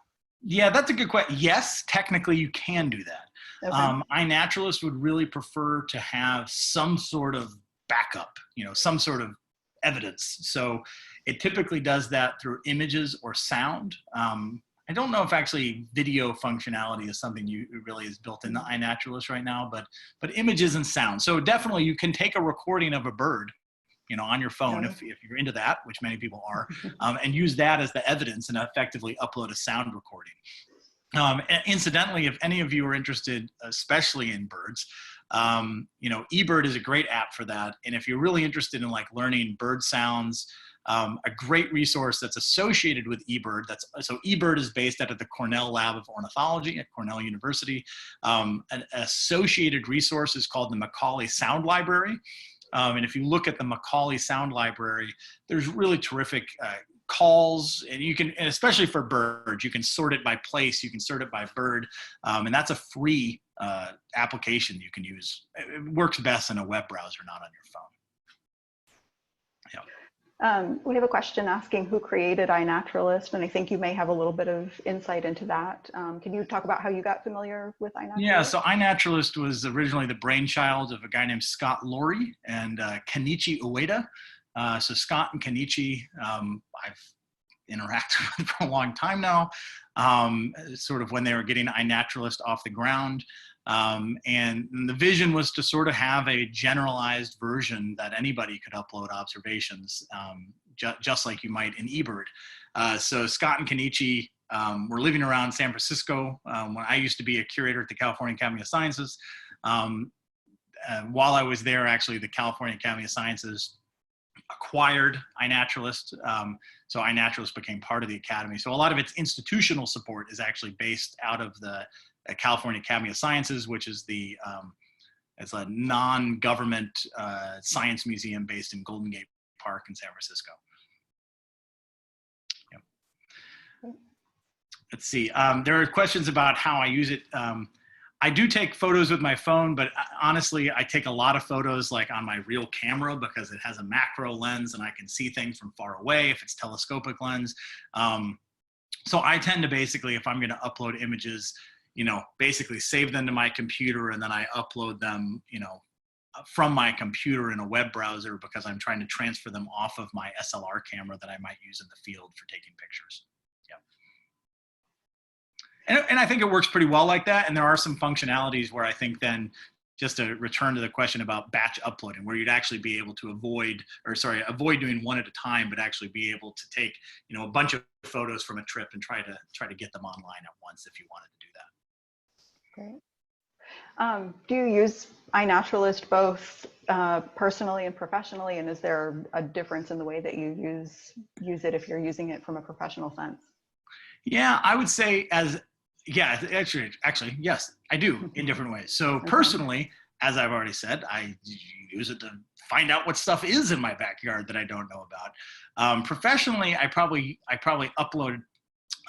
Yeah, that's a good question. Yes, technically you can do that. Okay. iNaturalist would really prefer to have some sort of backup, some sort of evidence. So it typically does that through images or sound. I don't know if actually video functionality is something really is built into iNaturalist right now, but images and sound. So definitely you can take a recording of a bird, on your phone, if you're into that, which many people are, and use that as the evidence and effectively upload a sound recording. Incidentally, if any of you are interested, especially in birds, eBird is a great app for that. And if you're really interested in like learning bird sounds, a great resource that's associated with eBird. So eBird is based out of the Cornell Lab of Ornithology at Cornell University. An associated resource is called the Macaulay Sound Library. And if you look at the Macaulay Sound Library, there's really terrific calls, and you can, and especially for birds, you can sort it by place, you can sort it by bird, and that's a free application you can use. It works best in a web browser, not on your phone. We have a question asking who created iNaturalist, and I think you may have a little bit of insight into that. Can you talk about how you got familiar with iNaturalist? Yeah, so iNaturalist was originally the brainchild of a guy named Scott Laurie and Kenichi Ueda. So Scott and Kenichi, I've interacted with for a long time now, sort of when they were getting iNaturalist off the ground. And the vision was to sort of have a generalized version that anybody could upload observations, just like you might in eBird. So Scott and Kenichi were living around San Francisco when I used to be a curator at the California Academy of Sciences. While I was there, actually, the California Academy of Sciences acquired iNaturalist. So iNaturalist became part of the Academy. So a lot of its institutional support is actually based out of the California Academy of Sciences, which is the it's a non-government science museum based in Golden Gate Park in San Francisco. Yep. Let's see. There are questions about how I use it. I do take photos with my phone, but honestly, I take a lot of photos like on my real camera because it has a macro lens and I can see things from far away if it's telescopic lens. So I tend to basically, if I'm going to upload images, basically save them to my computer and then I upload them, from my computer in a web browser because I'm trying to transfer them off of my SLR camera that I might use in the field for taking pictures. And I think it works pretty well like that. And there are some functionalities where I think then, just to return to the question about batch uploading, where you'd actually be able to avoid doing one at a time, but actually be able to take, a bunch of photos from a trip and try to get them online at once if you wanted to do that. Great. Do you use iNaturalist both personally and professionally? And is there a difference in the way that you use it if you're using it from a professional sense? Yeah, I would say actually, yes, I do in different ways. So personally, as I've already said, I use it to find out what stuff is in my backyard that I don't know about. Professionally, I probably upload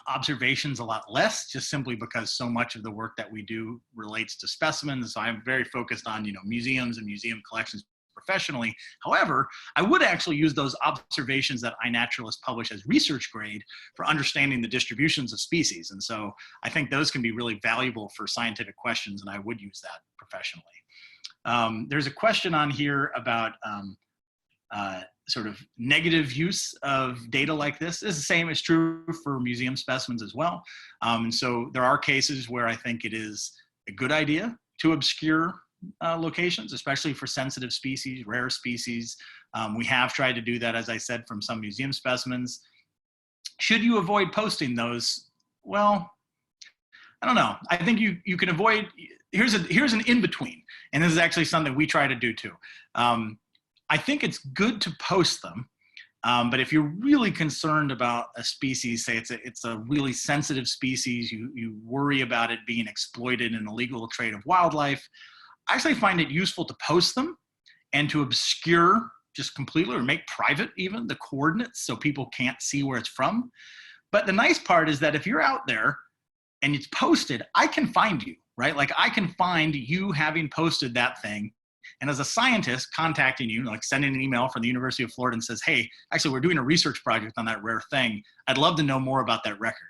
observations a lot less, just simply because so much of the work that we do relates to specimens. So I'm very focused on, museums and museum collections professionally. However, I would actually use those observations that iNaturalist publish as research grade for understanding the distributions of species. And so I think those can be really valuable for scientific questions, and I would use that professionally. There's a question on here about sort of negative use of data like this. It's the same is true for museum specimens as well. And so there are cases where I think it is a good idea to obscure locations, especially for sensitive species, rare species. We have tried to do that, as I said, from some museum specimens. Should you avoid posting those? Well, I don't know. I think you can avoid, here's an in-between, and this is actually something we try to do too. I think it's good to post them, but if you're really concerned about a species, say it's a really sensitive species, you worry about it being exploited in illegal trade of wildlife, I actually find it useful to post them and to obscure just completely or make private even the coordinates so people can't see where it's from. But the nice part is that if you're out there and it's posted, I can find you, right? Like I can find you having posted that thing. And as a scientist contacting you, like sending an email from the University of Florida and says, hey, actually we're doing a research project on that rare thing. I'd love to know more about that record.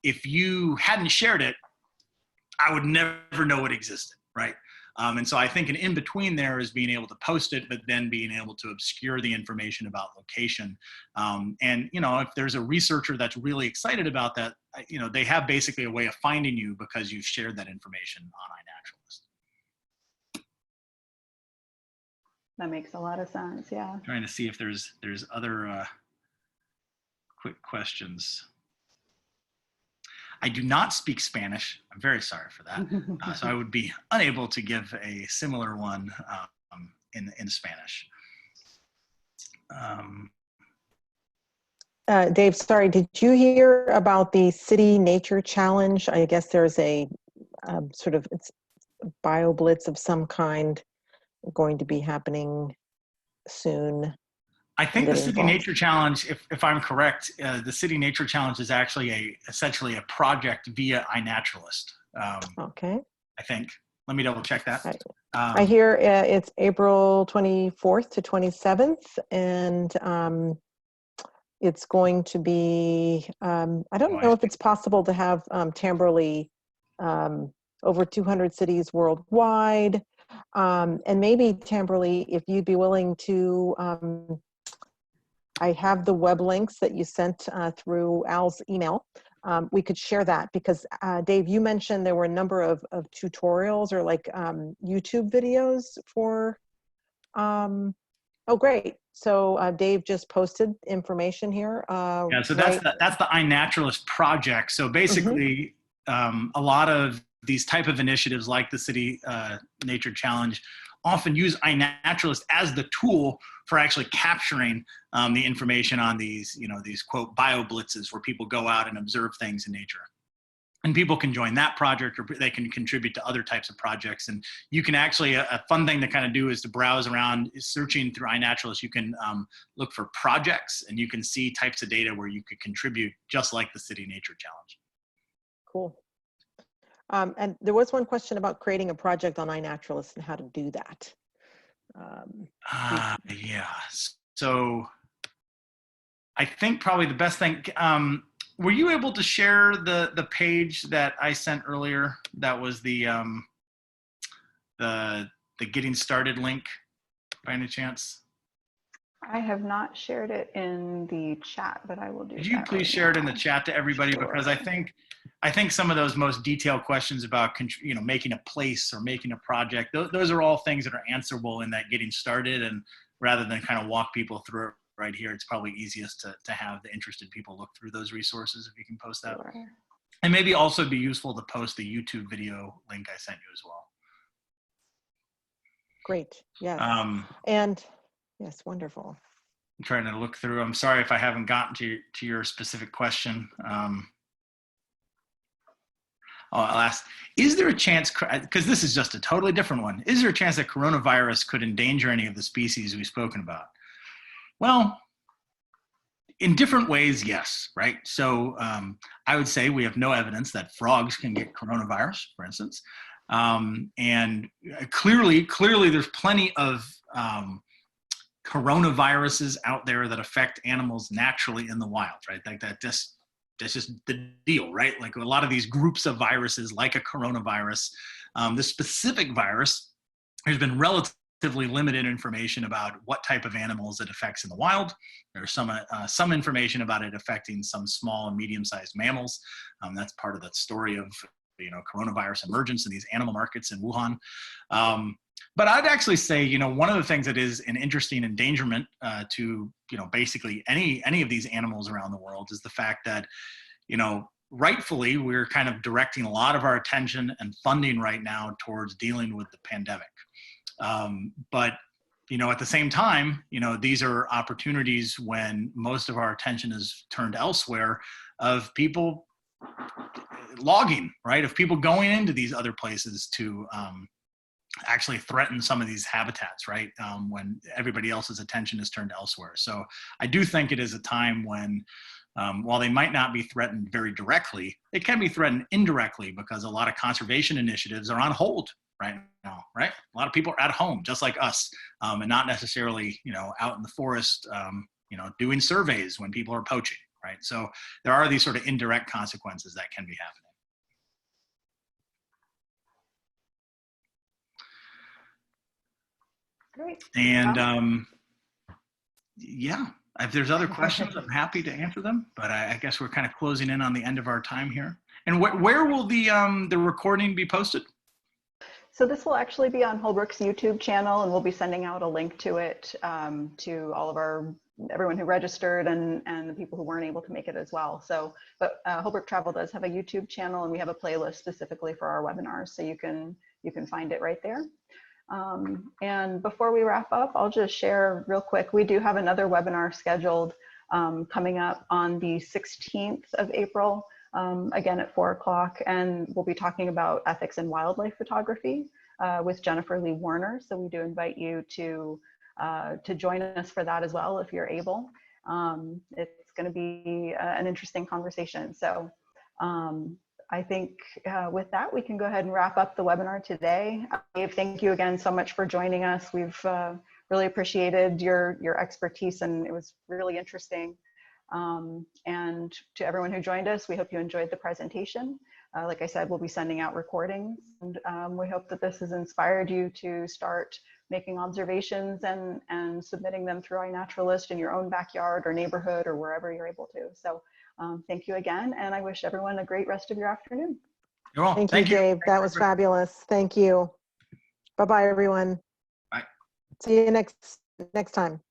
If you hadn't shared it, I would never know it existed. Right. And so I think an in-between there is being able to post it, but then being able to obscure the information about location. And, if there's a researcher that's really excited about that, they have basically a way of finding you because you've shared that information on iNaturalist. That makes a lot of sense. Yeah. Trying to see if there's other quick questions. I do not speak Spanish. I'm very sorry for that. So I would be unable to give a similar one in Spanish. Dave, sorry, did you hear about the City Nature Challenge? I guess there's a sort of bio blitz of some kind going to be happening soon. I think the that City involves? Nature Challenge, if I'm correct, the City Nature Challenge is actually essentially a project via iNaturalist. Okay. I think. Let me double check that. I hear it's April 24th to 27th, and it's going to be, I don't know if it's possible to have Tamberley, over 200 cities worldwide. And maybe Tamberley, if you'd be willing to, I have the web links that you sent through Al's email. We could share that because Dave, you mentioned there were a number of tutorials or like YouTube videos for, oh great. So Dave just posted information here. Yeah, so that's the iNaturalist project. So basically, a lot of these type of initiatives like the City Nature Challenge often use iNaturalist as the tool for actually capturing the information on these, these quote bio blitzes where people go out and observe things in nature. And people can join that project, or they can contribute to other types of projects. And you can actually, a fun thing to kind of do is to browse around, searching through iNaturalist. You can look for projects, and you can see types of data where you could contribute, just like the City Nature Challenge. Cool. And there was one question about creating a project on iNaturalist and how to do that. Yeah. So I think probably the best thing, were you able to share the page that I sent earlier? That was the getting started link by any chance? I have not shared it in the chat, but I will do. Could you please share it in the chat to everybody? Sure. Because I think some of those most detailed questions about making a place or making a project, those are all things that are answerable in that getting started. And rather than kind of walk people through it right here, it's probably easiest to have the interested people look through those resources if you can post that. Sure. And maybe also be useful to post the YouTube video link I sent you as well. Great. Yes. And yes, wonderful. I'm trying to look through. I'm sorry if I haven't gotten to your specific question. I'll ask, is there a chance, because this is just a totally different one, is there a chance that coronavirus could endanger any of the species we've spoken about? Well, in different ways, yes, right? So I would say we have no evidence that frogs can get coronavirus, for instance. And clearly there's plenty of coronaviruses out there that affect animals naturally in the wild, right? Like that's just the deal, right? Like a lot of these groups of viruses, like a coronavirus, this specific virus, there's been relatively limited information about what type of animals it affects in the wild. There's some information about it affecting some small and medium-sized mammals. That's part of that story of coronavirus emergence in these animal markets in Wuhan. But I'd actually say, one of the things that is an interesting endangerment to, basically any of these animals around the world is the fact that, rightfully, we're kind of directing a lot of our attention and funding right now towards dealing with the pandemic. But, at the same time, these are opportunities when most of our attention is turned elsewhere of people logging, right? Of people going into these other places to actually threaten some of these habitats, right? When everybody else's attention is turned elsewhere. So I do think it is a time when, while they might not be threatened very directly, it can be threatened indirectly because a lot of conservation initiatives are on hold right now, right? A lot of people are at home, just like us, and not necessarily, out in the forest, doing surveys when people are poaching, right? So there are these sort of indirect consequences that can be happening. Great. And yeah, if there's other questions, I'm happy to answer them, but I guess we're kind of closing in on the end of our time here. And where will the recording be posted? So this will actually be on Holbrook's YouTube channel, and we'll be sending out a link to it to all of everyone who registered and the people who weren't able to make it as well. So, but Holbrook Travel does have a YouTube channel, and we have a playlist specifically for our webinars, so you can find it right there. And before we wrap up, I'll just share real quick. We do have another webinar scheduled coming up on the 16th of April, again at 4 o'clock, and we'll be talking about ethics in wildlife photography with Jennifer Lee Warner. So we do invite you to to join us for that as well if you're able. It's going to be an interesting conversation. So I think with that, we can go ahead and wrap up the webinar today. Dave, thank you again so much for joining us. We've really appreciated your expertise, and it was really interesting. And to everyone who joined us, we hope you enjoyed the presentation. Like I said, we'll be sending out recordings, and we hope that this has inspired you to start making observations and submitting them through iNaturalist in your own backyard or neighborhood or wherever you're able to. So thank you again, and I wish everyone a great rest of your afternoon. You're welcome. Thank you, Dave. That was fabulous. Thank you. Bye-bye, everyone. Bye. See you next time.